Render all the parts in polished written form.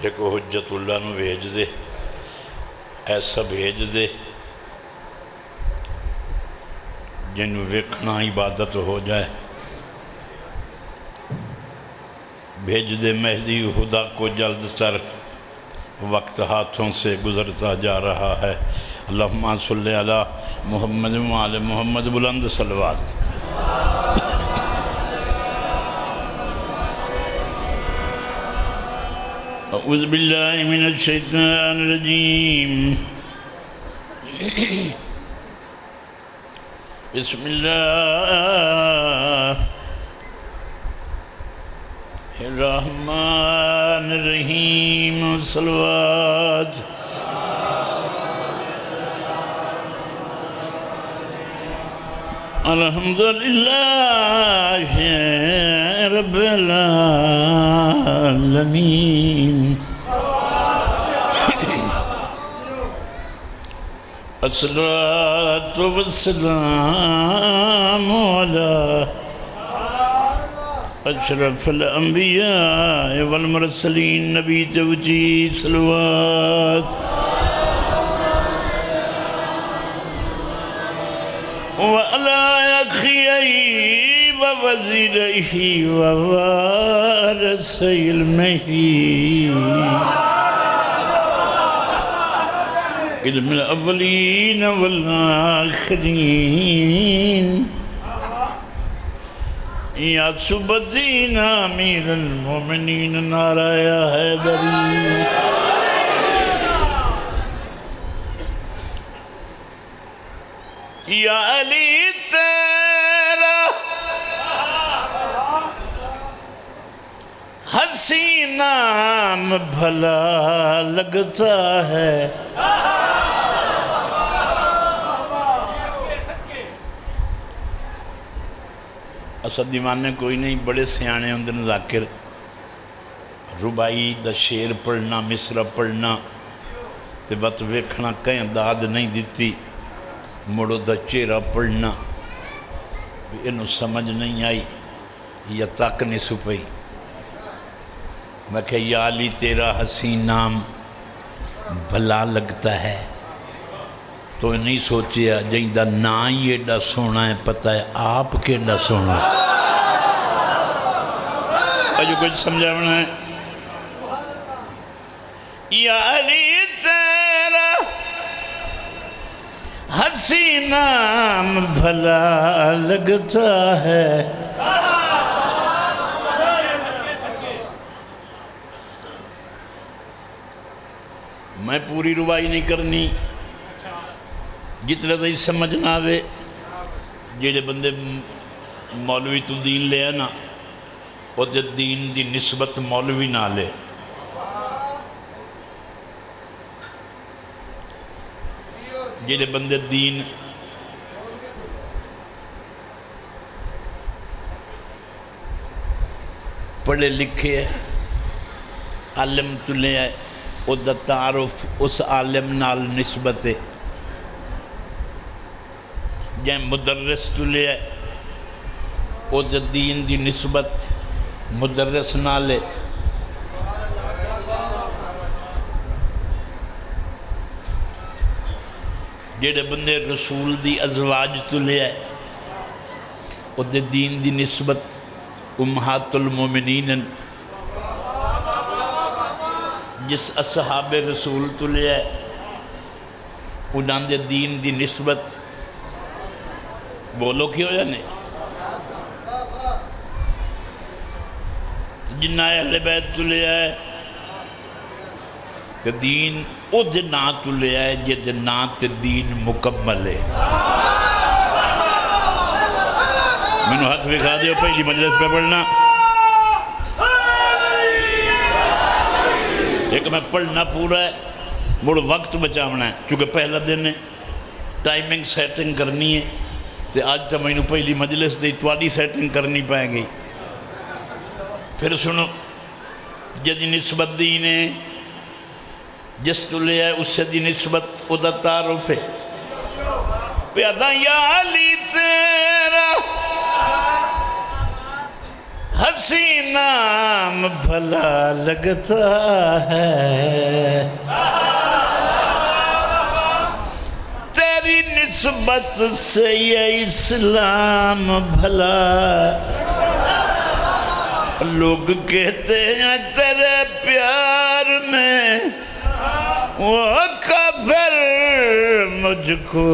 ایک حجت اللہ نو بھیج دے، ایسا بھیج دے جنہوں ویکھنا عبادت ہو جائے، بھیج دے مہدی خدا کو جلد تر، وقت ہاتھوں سے گزرتا جا رہا ہے۔ اللہم صلی علی محمد وعلی محمد، بلند صلوات۔ اعوذ باللہ من الشیطان الرجیم، بسم اللہ الرحمن الرحیم، صلوات۔ الحمدللہ رب العالمین، الصلاة والسلام علی اشرف الانبیاء والمرسلین، نبی توجی صلوات۔ وعلى أخيه ووزيره ووارث علمه، علم الأولين والآخرين، یا سبدین امیر المومنین، نعرہ حیدری۔ یا علی تیرا ہنسی نام بھلا لگتا ہے، اسد دیوانے کوئی نہیں، بڑے سیانے اندر ذاکر، ربائی دا شیر پڑھنا، مصرہ پڑھنا تے بات ویکھنا، کہیں داد نہیں دیتی، مڑو دا چہرہ پڑھنا انہوں سمجھ نہیں آئی یا تک نہیں سپئی۔ میں کہا یا علی تیرا حسین نام بھلا لگتا ہے، تو نہیں سوچیا جائیں دا نا ہی ایڈا سونا ہے، پتہ ہے آپ کے ایڈا سونا ہے۔ جو کچھ سمجھا ہونا ہے، یا علی تیرا حسین نام بھلا لگتا ہے، میں پوری روائی نہیں کرنی، جتنا تھی سمجھنا آوے، جیڑے بندے مولوی تو دین لے نا، وہ دین دی نسبت مولوی نہ لے۔ جیڑے بندے دین پڑھے لکھے عالم تو لے آئے، او دا تعارف اس عالم نال نسبت ہے، جائیں مدرس تو لے آئے، او دا دین دی نسبت مدرس نہ لے۔ جیڑے بندے رسول دی ازواج تو لے آئے، او دے دین دی نسبت امہات المومنین، جس اصحاب رسول تو لے آئے، انہاں دے دین دی نسبت بولو کیوں یا نہیں، جنہ اہل بیت تو لے آئے کہ دین او دے نا تو لے آئے جے دے نا تے دین مکمل ہے۔ میں نے حق بکھا دے پہلی مجلس پہ پڑھنا، ایک میں پڑھنا پورا ہے، مڑ وقت بچاونا ہے، چونکہ پہلا دن ہے، ٹائمنگ سیٹنگ کرنی ہے، تے آج تا میں نے پہلی مجلس دی تواڈی سیٹنگ کرنی پائے گئی۔ پھر سنو، جدی نسبت دین ہے، جس تو لے آئے اس سے دی نسبت او دا تعارف ہے۔ پیادہ یا علی تیرا ہنسی نام بھلا لگتا ہے، تیری نسبت سے یہ اسلام بھلا، لوگ کہتے ہیں تیرے پیار میں وہ کافر مجھ کو،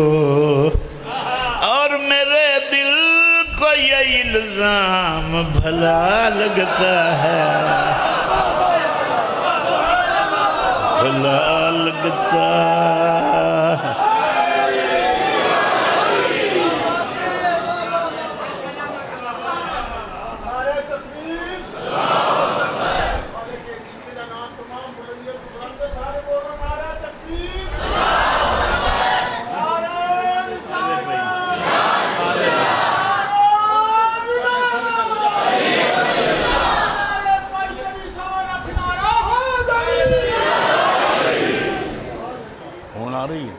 اور میرے دل کو یہ الزام بھلا لگتا ہے، بھلا لگتا ہے۔ آ رہی ہے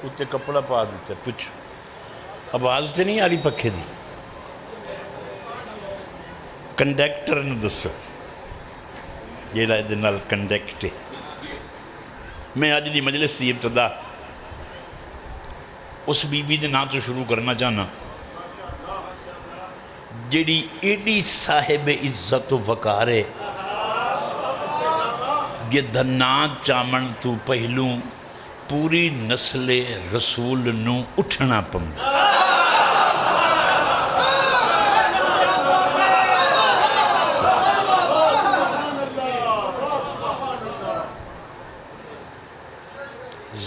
اتنے کپڑا پا دیتے پوچھ، آواز سے نہیں آ رہی پکھے دی؟ کنڈیکٹر نے دسو جیڑا دے نال کنڈیکٹ ہے۔ میں اج دی مجلس دی ابتدا اس بی بی دے نام تو شروع کرنا چاہنا جیڑی ایڈی صاحب عزت و وقار ہے، یہ دھنا چامن تو پہلوں پوری نسل رسول نو اٹھنا پمدا۔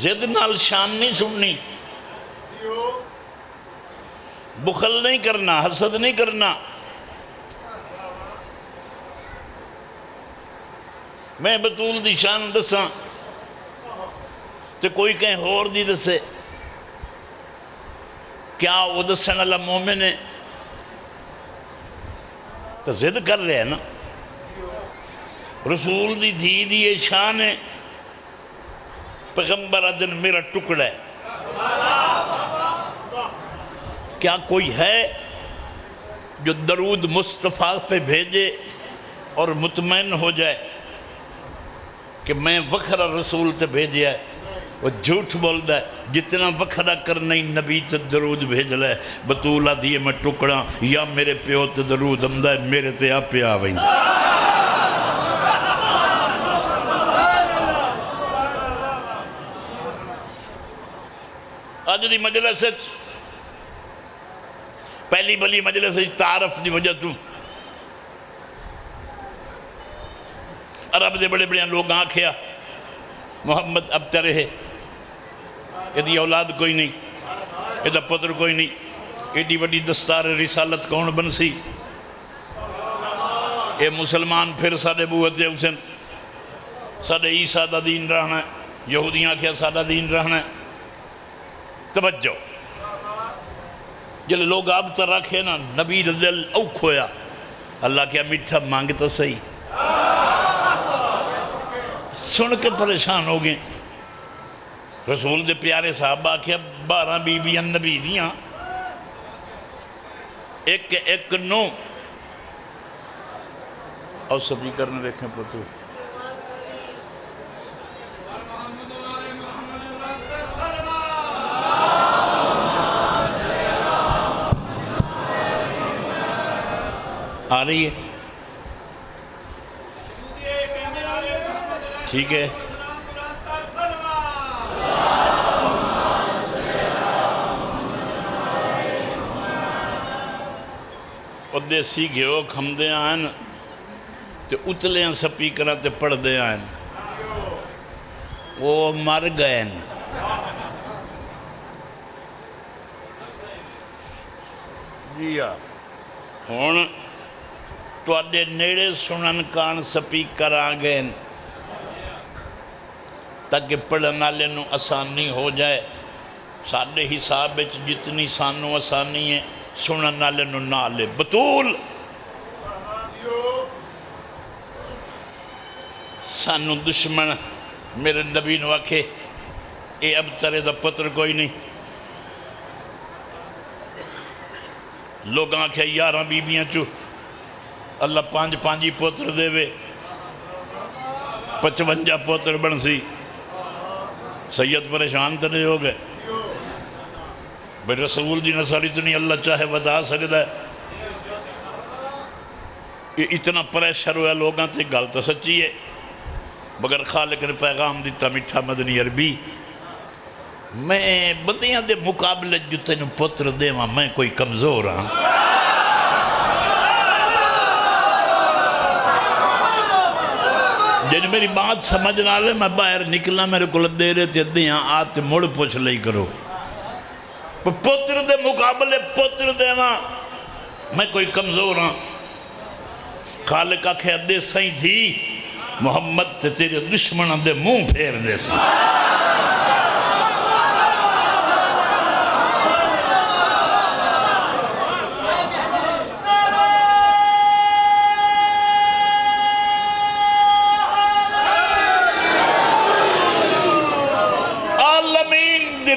زد نال شان نہیں سننی، بخل نہیں کرنا، حسد نہیں کرنا۔ میں بطول دی شان دساں تے کوئی کہیں اور دی دسے، کیا وہ دسن اللہ مومن ہے؟ تو زد کر رہے ہیں نا، رسول دی دھی دی یہ شان ہے، پیغمبر ادن میرا ٹکڑا ہے۔ کیا کوئی ہے جو درود مصطفیٰ پہ بھیجے اور مطمئن ہو جائے کہ میں وکھرا رسول تے بھیجیا ہے؟ وہ جھوٹ بول دا ہے، جتنا وکھرا کرنا ہی نبی تے درود بھیج لے۔ بطولہ دیئے میں ٹکڑا یا میرے پیو تے درود امدہ ہے، میرے تے آپ پہ آوائیں۔ آج دی مجلس ہے پہلی بلی مجلس ہے تعارف دی وجہ تو عرب دے بڑے بڑے لوگ آنکھیا محمد اب ترے ہے، یہ اولاد کوئی نہیں، یہ پتر کوئی نہیں، ایڈی وڈی دستار رسالت کون بن سی؟ یہ مسلمان پھر ساڑھے بوت حسین ساڑھے عیسیٰ دا دین رہنا ہے، یہودیاں کیا ساڑھا دین رہنا ہے۔ توجہ جلے لوگ آپ تر رکھے نا نبی دل اوکھ ہویا، اللہ کیا میٹھا مانگتا صحیح، سن کے پریشان ہو گئے۔ رسول دے پیارے صحابہ کیا 12 بی بیاں نبی دیاں، ایک نو اور سبھی کرنے دیکھیں پتو آ رہی ہے؟ ٹھیک ہے۔ اور دیسی گھیو کھمدے آئین تے اتلے سپیکرہ تے پڑھ دے آئین، وہ مر گئے۔ جی ہون تو اڈے نیڑے سنن کان سپیکر آگئے تاکہ پڑھن والے نو آسانی ہو جائے۔ ساڈے حساب وچ جتنی سانو آسانی ہے سنن والے نو نالے بطول سانو دشمن میرے نبی نو آکھے اے اب ترے دا پتر کوئی نہیں، لوگ آنکھیں 11 بیبیاں چو اللہ 5 پوتر دے وے 55 پوتر بن سی سید پریشان تو نہیں ہو گئے بھئی رسول دی نسل اتنی اللہ چاہے بتا سکتا ہے یہ اتنا پریشر ہوا لوگاں تے گل تو سچی ہے مگر خالق نے پیغام دیتا میٹھا مدنی عربی میں بندیاں دے مقابلے جو تینوں پتر دے میں کوئی کمزور ہاں جن میری بات سمجھ نہ آوے میں باہر نکلنا میرے کو دے رہے تھے دیاں آتے مڑ پوچھ لئی کرو پتر دے مقابلے پتر دے میں کوئی کمزور ہاں خالق آکھے دے سائیں تھی محمد تے تیرے دشمنوں دے منہ پھیر دے سائیں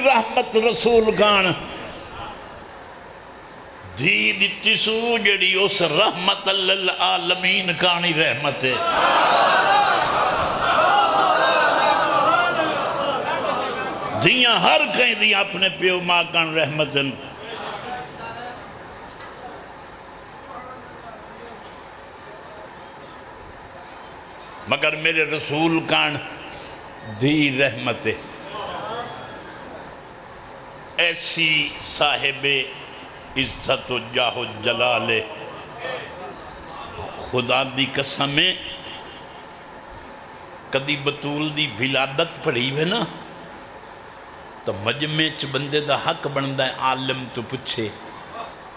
رحمت رسول گان دھی دیتی سو جڑی اس رحمت للعالمین کانی رحمت ہے دھیاں ہر کہیں دیا اپنے پیو ماں کان رحمت ہے مگر میرے رسول کان دھی رحمت ہے ایسی صاحب عزت و جاہ و جلال خدا دی قسمیں کدی بطول دی ولادت پڑھی ہوئے نا تو مجمع چ بندے دا حق بندہ ہے عالم تو پوچھے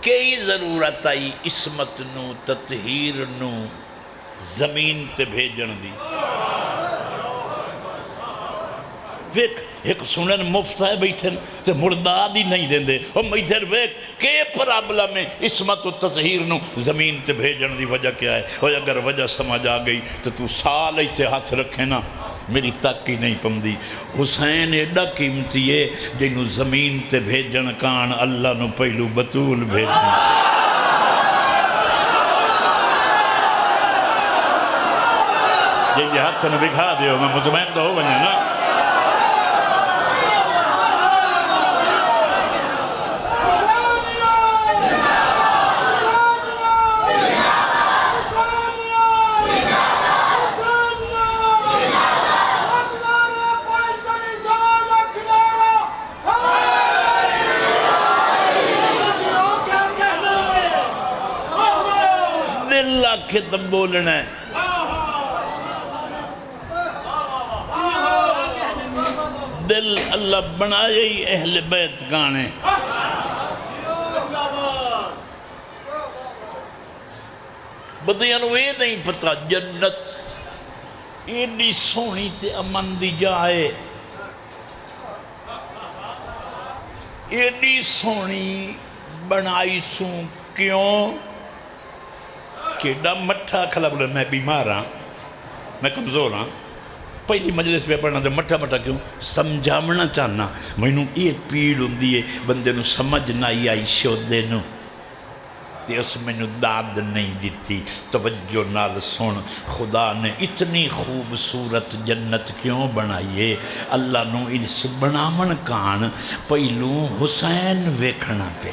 کئی ضرورت آئی عصمت نو تطہیر نو زمین تے بھیجن دی ویک ایک سنن مفت ہے بیٹھن تے مرداد ہی نہیں دیں دے اور میدھر ویک کہ پرابلم میں عصمت و تطہیر نو زمین تے بھیجن دی وجہ کیا ہے اور اگر وجہ سمجھ آ گئی تو سال ایتے ہاتھ رکھے نا میری تک ہی نہیں پمدی حسین ایڈا قیمتی ہے جنہوں زمین تے بھیجن کان اللہ نو پہلو بطول بھیجن یہ ہاتھ نے بکھا دیو میں مطمئن تو ہو بنیا نا کے تب بولنا ہے دل اللہ بنائے ہی اہل بیت گانے بدیاں نو یہ نہیں پتا جنت ایڈی سونی تے امن دی جائے ایڈی سونی بنائی سوں کیوں کیڈا مٹھا کھلا بولے میں بیمار ہاں میں کمزور ہاں پہلی مجلس پہ پڑھنا تو مٹھا مٹھا کیوں سمجھامنا چاہنا میں یہ پیڑ ہوندی ہے بندے نو سمجھ نہ آئی شودے نو تے اس میں داد نہیں دیتی توجہ نال سن خدا نے اتنی خوبصورت جنت کیوں بنائیے اللہ نو اس بنامن کان پہلو حسین ویکھنا پہ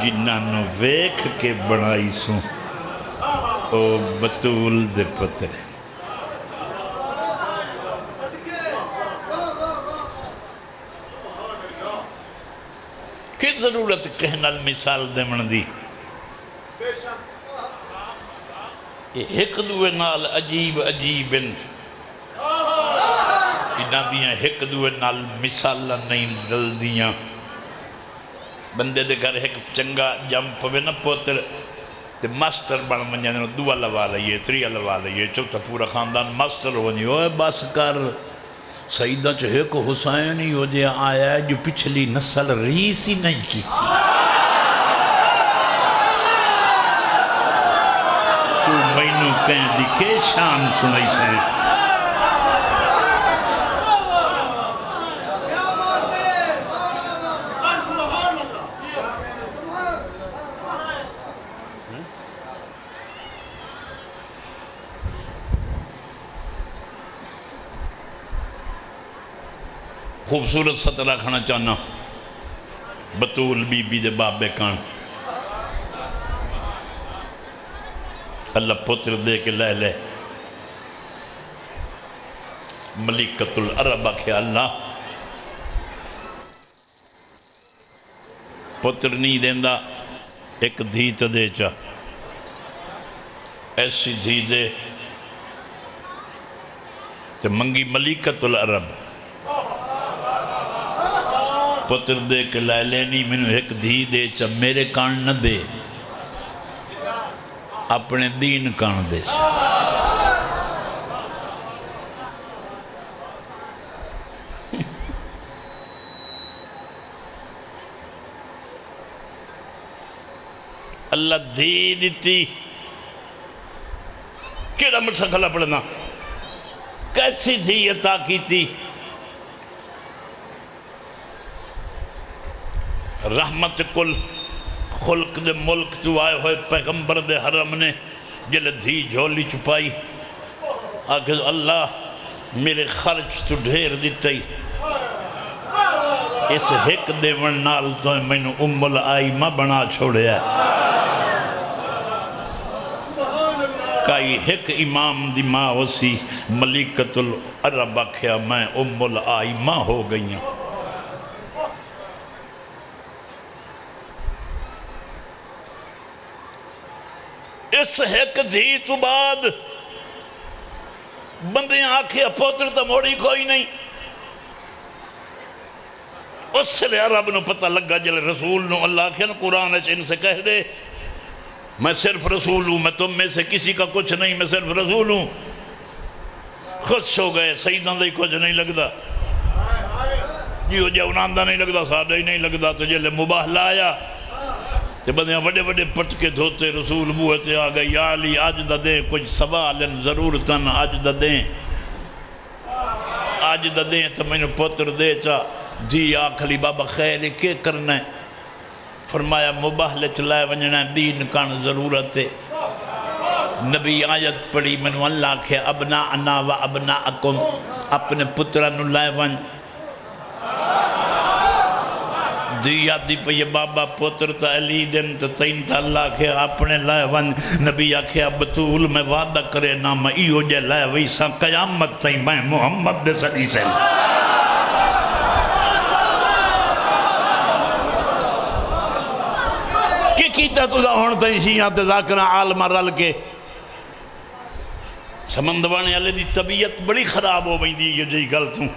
جنہاں نو ویکھ کے بنائی سوں او بطول دے پتر کی ضرورت کہنا مثال دے من دی ایک دوے نال عجیب عجیبن انہاں دیاں ایک دوے نال مثال نہیں دل دیاں بندے دے گھر ایک چنگا جمپ ہوئے نا پوتر تے ماسٹر بن منجا نے دو لوا لئیے تری لوا لئیے چوتھا پورا خاندان ماسٹر ہو نہیں ہوئے بس کر سیدہ چاہے کو حسین ہی ہو جائے آیا ہے جو پچھلی نسل ریس ہی نہیں کی تھی تو مینو کہیں دی کے شان سنائی سے خوبصورت سطر رکھنا چاہنا بطول بی بی دے بابے کان اللہ پتر دے کے لے لے ملکۃ العرب آکھے اللہ پتر نہیں دیندہ ایک دھی تا دے چا ایسی دھی دے تو منگی ملکۃ العرب پتر دے کے لائے لینی منو ایک دھی دے چا میرے کان نہ دے اپنے دین کان دے سے اللہ دھی دیتی کیڑا مٹھا کھلا پڑھنا کیسی دھی عطا کی تھی رحمت کل خلق دے ملک تو آئے ہوئے پیغمبر دے حرم نے جلے دھی جھولی چھپائی آگے اللہ میرے خرچ تو ڈھیر دیتا ہی اس ہک دے ورنال تو میں نے آئی ماں بنا چھوڑے ہے کائی ہک امام دی ماں اسی ملکۃ العرب آکھیا میں آئی ماں ہو گئی ہوں اس ہک دھی تو بعد بندے آکھیا پوتر تا موڑی کوئی نہیں اس سے لئے عرب نو پتہ لگا جل رسول نو اللہ آکھیا نا قرآن اچھ ان سے کہہ دے میں صرف رسول ہوں میں تم میں سے کسی کا کچھ نہیں میں صرف رسول ہوں خوش ہو گئے سیدان دے کچھ نہیں لگدا جیو جے انہاں دا نہیں لگدا سادہ ہی نہیں لگدا تو جلے مباح لایا تے بندیاں بڑے بڑے پٹکے دھوتے رسول بوئے تے آگئے یا علی آج دا دیں کچھ سوالن ضرورتاً آج دا دیں تو میں نے پتر دے چا جی آکھلی بابا خیر کیا کرنا ہے فرمایا مباح لے چلائے ونجنا دین کان ضرورت ہے نبی آیت پڑھی میں نے اللہ کہا ابناءنا و ابناءکم اپنے پترانو لائے ونج جی یادی پہ یہ بابا پتر تا علی دن تا تین تا اللہ کے اپنے لائے ونج نبی آکھے بطول میں وعدہ کرے نا میں ایو جے لائے ویسا قیامت تائیں میں محمد دے صلی سے کی کیتا تو دا ہون تائیں شیعہ تے ذاکرہ عالمہ رل کے سمندوانے علی دی طبیعت بڑی خراب ہو بھئی دی یہ جی گلتوں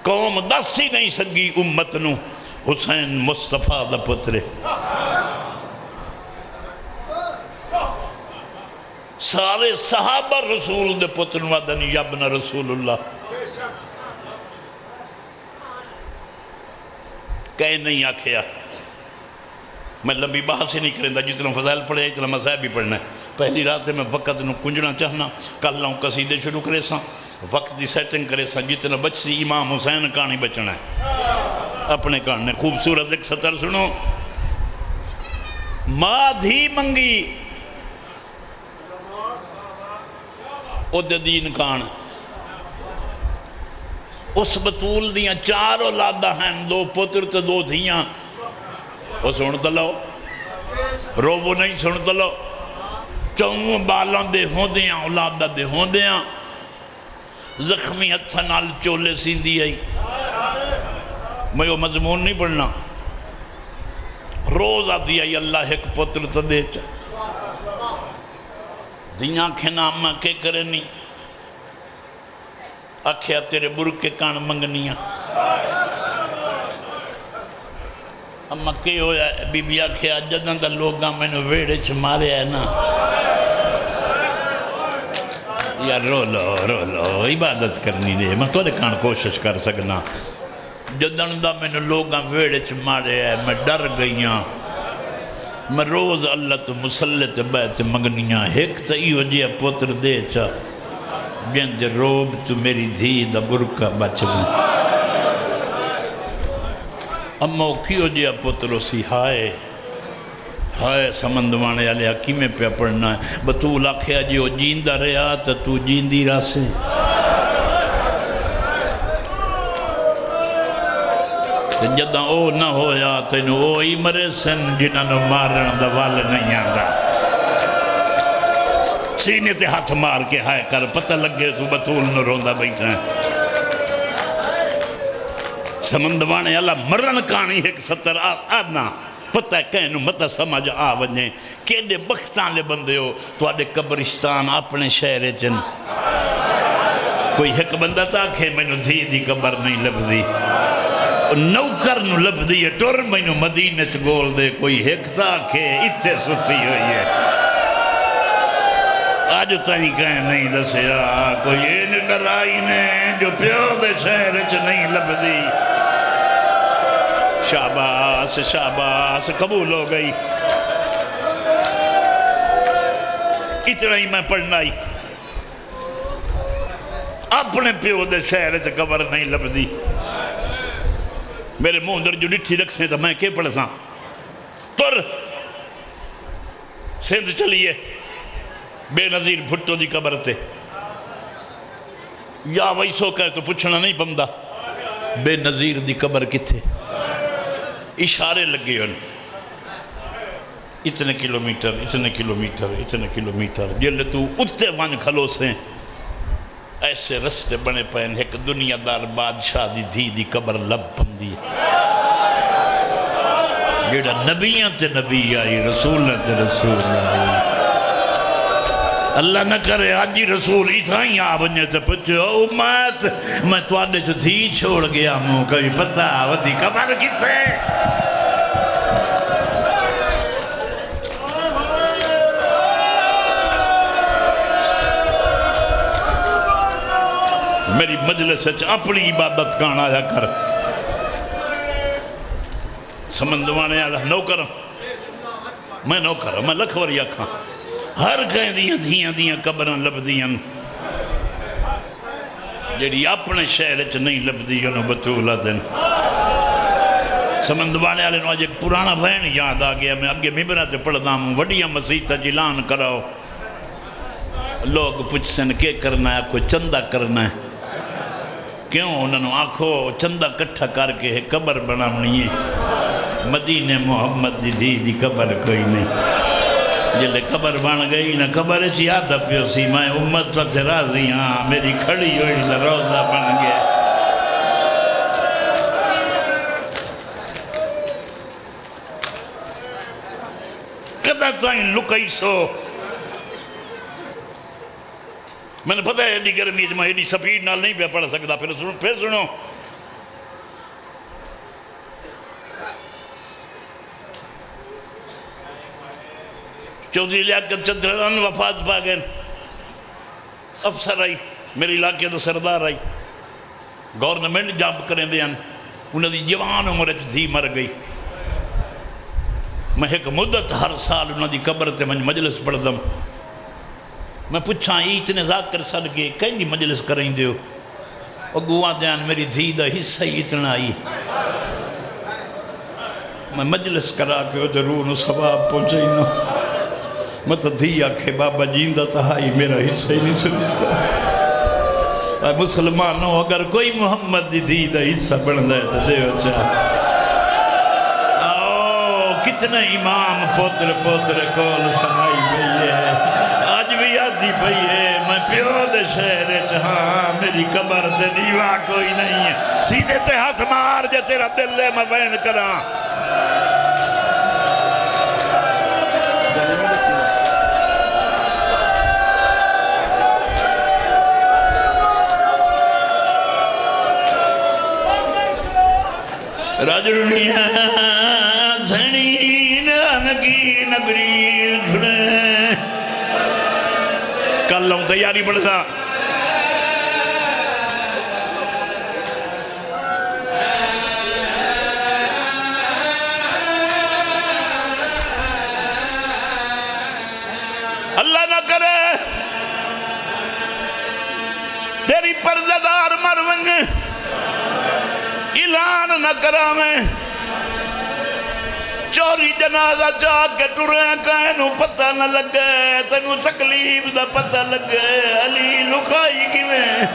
قوم دس ہی نہیں سگی امت نو حسین مصطفیٰ دا پترے سارے صحابہ رسول دے پتر وعدنی یابنا رسول اللہ کہے نہیں آکھیا میں لمبی بحث ہی نہیں کریں دا جتنا فضائل پڑھے اتنا مذہب بھی پڑھنا ہے پہلی رات میں وقت نو کنجنا چاہنا کل لاؤں قصیدے شروع کرے ساں وقت دی سیٹنگ کرے ساں جتنا بچ سی امام حسین کہانی بچنا ہے اپنے کہنے خوبصورت ایک سطر سنو ماں دھی منگی او دین کان اس بطول دیاں چار اولادہ ہیں دو پتر تے دو دھیاں وہ سنتا لو روبو نہیں سنتا لو چون بالان دے ہوں دیاں اولادہ دے ہوں دیاں زخمی ہتھا نال چولے سیندی آئی میں وہ مضمون نہیں پڑھنا روز آدھی آئی اللہ ایک پتر تا دے چا دیاں کھنا اممہ کے کرنی اکھیا تیرے برکے کان منگنیاں اممہ کے ہویا بی بی اکھیا جدن دا لوگاں میں نے ویڑے چھ مارے ہے نا یا رو لو عبادت کرنی دے میں توڑے کان کوشش کر سکنا جدن دا میں نے لوگاں ویڑے چھ مارے ہے میں ڈر گئیاں میں روز اللہ تو مسلط بیت مگنیاں ایک تا ایو جیا پتر دے چا جن دے روب تو میری دھی دا برکہ بچ گئی اما وہ کیو جیا پتر اسی ہائے سمندوانے علیہ حکیمیں پہ پڑھنا ہے بطول آکھیا جی وہ جیندہ رہا تا تو جیندی راسے جداں او نہ ہویا تینوں او ہی مرے سن جنہاں نو مارن دا وال نہیں آندا سینے تے ہاتھ مار کے ہائے کر پتہ لگے تو بطول نو روندا بیٹھا ہے سمندوانے اللہ مرن کانی ایک ستر آدنا پتہ ہے کہنو متہ سمجھ آونے کیڑے بختان لے بندے ہو تو آدھے قبرستان اپنے شہر چن کوئی ایک بندہ تا کہ میں نو دھی دی قبر نہیں لب دی نوکر نو لب دی ٹور میں نو مدینہ چ گول دے کوئی ایک تا کہ اتھے ستی ہوئی ہے آج تائیں کہیں نہیں دسیا کوئی این ڈرائی نے جو پیو دے شہر چ نہیں لب دی شاباس شاباس قبول ہو گئی اتنا ہی میں پڑھنا ہی اپنے پیو دے شہر سے قبر نہیں لب دی میرے منہ در جو ڈٹھی رکھ سے تو میں کیا پڑھ ساں تر سندھ چلیے بے نظیر بھٹو دی قبر تے یا وہی سو کہے تو پوچھنا نہیں بندہ بے نظیر دی قبر کتھے اشارے لگے ان اتنے کلومیٹر اتنے کلومیٹر اتنے کلومیٹر جلے تو اتے وان کھلو سے ایسے رستے بنے پہن ایک دنیا دار بادشاہ دی دھی دی قبر لب پندی جیڑا نبیاں تے نبی آئی رسول تے رسول آئی اللہ نہ کرے آجی رسول اتھا ہی آبنے تے پچھے امت میں تو آدھے تو دھی چھوڑ گیا موں کبھی پتہ آوتی قبر کتے میری مجلس سے اپنی عبادت کانا آیا کر سمندوانے اللہ نوکر میں نوکر میں لکھوری اکھاں ہر کہیں دیاں دیاں قبریں لب دیاں جیڑی اپنے شہر چ نہیں لب دیاں نو بطولہ دن سمندوانے والے نو آج ایک پرانا وین یاد آ گیا میں اگے ممبرہ تے پڑھدا ہوں وڈیاں مسیحہ جلان کراؤ لوگ پوچھ سن کے کرنا ہے کوئی چندہ کرنا ہے کیوں انہوں نے آنکھو چندہ کٹھا کر کے قبر بناونی ہے مدینہ محمد دی قبر کوئی نہیں جلے قبر بن گئی نہ قبر چی آتا پیو سی میں امت وقت راضی ہاں میری کھڑی ہوئی روزہ بن گیا کدھا تائیں لکئی سو میں نے پتہ ہے ایڈی گرمی میں ایڈی سپیڈ نال نہیں پہ پڑھ سکتا پھر سنو چودھری لیاقت چندران وفات پا گئے افسر آئی میری علاقے تو سردار آئی گورنمنٹ جاب کریں دے انہوں دی جوان عمر تھی مر گئی میں ایک مدت ہر سال انہوں دی قبر تے من مجلس پڑھ دم میں پوچھا اتنے ذاکر صدقے کہیں دی مجلس کریں دیو اگوان دیان میری دھی دا حصہ ہی اتنا آئی میں مجلس کرا کے ادھر روح نو ثواب پہنچائی نو میں تو دھی آکھے بابا جیندہ تہائی میرا حصہ ہی نہیں سنیتا اے مسلمانوں اگر کوئی محمد دی دھی دا حصہ بڑھ دائے تو دیو چاہ کتنا امام پوتر کول سمائی بھئی ہے آج بھی آدھی بھئی ہے میں پیو دے شہر چہاں میری قبر سے دیوا کوئی نہیں ہے سینے تے ہاتھ مار جے تیرا دل لے میں بین کراں رجڑنیاں زنی نانگی نگری جھڑے کل لوں تیاری پڑھ سا اللہ نہ کرے تیری پرددار مرونگ اعلان نہ کرا میں چوری جنازہ چاک کے ٹرے کہنو پتہ نہ لگے تنو تکلیف دا پتہ لگے علی لکھائی کی میں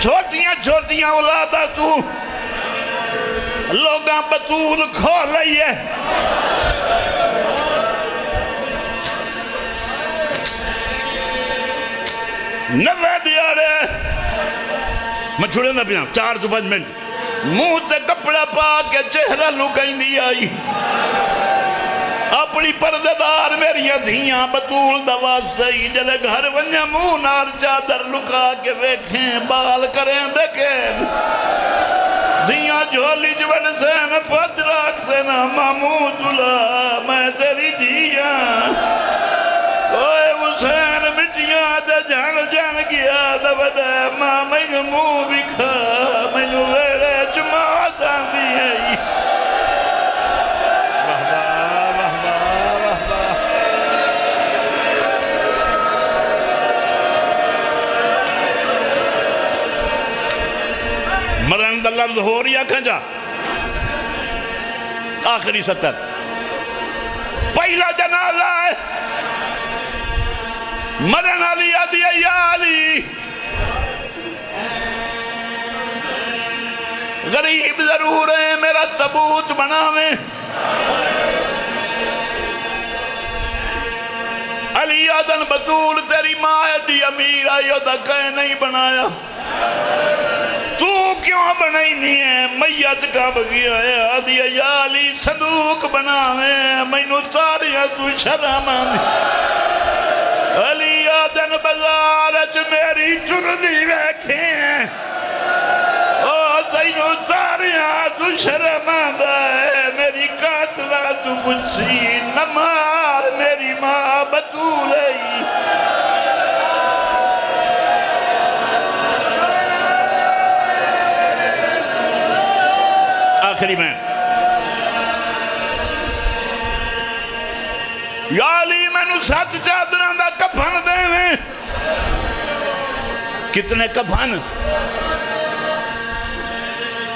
چھوٹیاں چھوٹیاں اولادہ تو لوگاں بطول کھو لئیے نوے دیارے میں چھوڑے نہ پیاں 4 سے 5 منٹ منہ تے کپڑا پا کے چہرہ لکائیں دی آئی اپنی پرددار میری دھیاں بطول دواستے ہی جلے گھر ونیا منہ نار چادر لکا کے ویکھیں بال کریں دیکھیں دھیاں جھولی جوڑ سے میں پت راک سے نا ماموں جلا میں تیری دھیاں اوے حسین مٹیاں تے جھان جان گیا دبدے ماں میں منہ بکھا میں ویڑے جماعت آندی ہے مرن دا لفظ ہو رہی آکھاں جا آخری 70 پہلا جنازہ ہے مرن علی آدھی یا علی غریب ضرور ہے میرا تبوت بناویں علی آدن بطول تیری ماں دی امیر آئیو دا کہیں نہیں بنایا تو کیوں بنائی نہیں ہے میت کا بگیا ہے آدھی یا علی صندوق بناویں مینو تاریاں تو شرم علی آدن بزارج میری چردی بیکھیں او تینو تاریاں تو شرم آدھائے میری قاتلہ تو پچھی نمار میری ماں بطول ہے آخری میں یا علی میں نو 7 چادران دا کفن دے میں کتنے کفن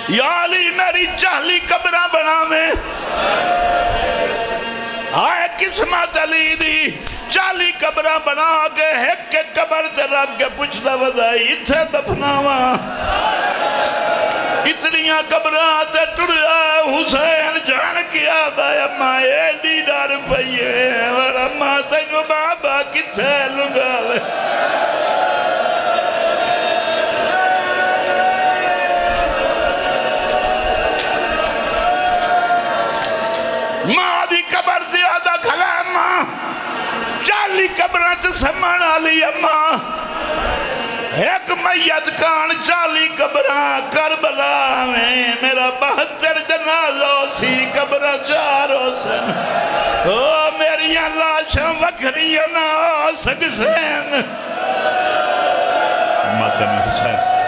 یا علی میری 40 قبرہ بنا میں آئے قسمت علی دی 40 قبرہ بنا کے ایک کے قبر تے رکھ کے پوچھتا وزائی اتھے دفناوا اتنیاں قبرہ تے ٹڑیا حسین جان کیا دا اممہ ایڈی ڈر پئیے اور اممہ تینو بابا کتھے لگاوے ماں دی قبر زیادہ کھلا اممہ 40 قبرہ تے سمان آلی اممہ ایک میت کان 40 قبرہ کربلا میں میرا 72 جنازہ سی قبرہ 4 حسین او میری لاشاں وکھریاں نہ ہو سکسین ماتم حسین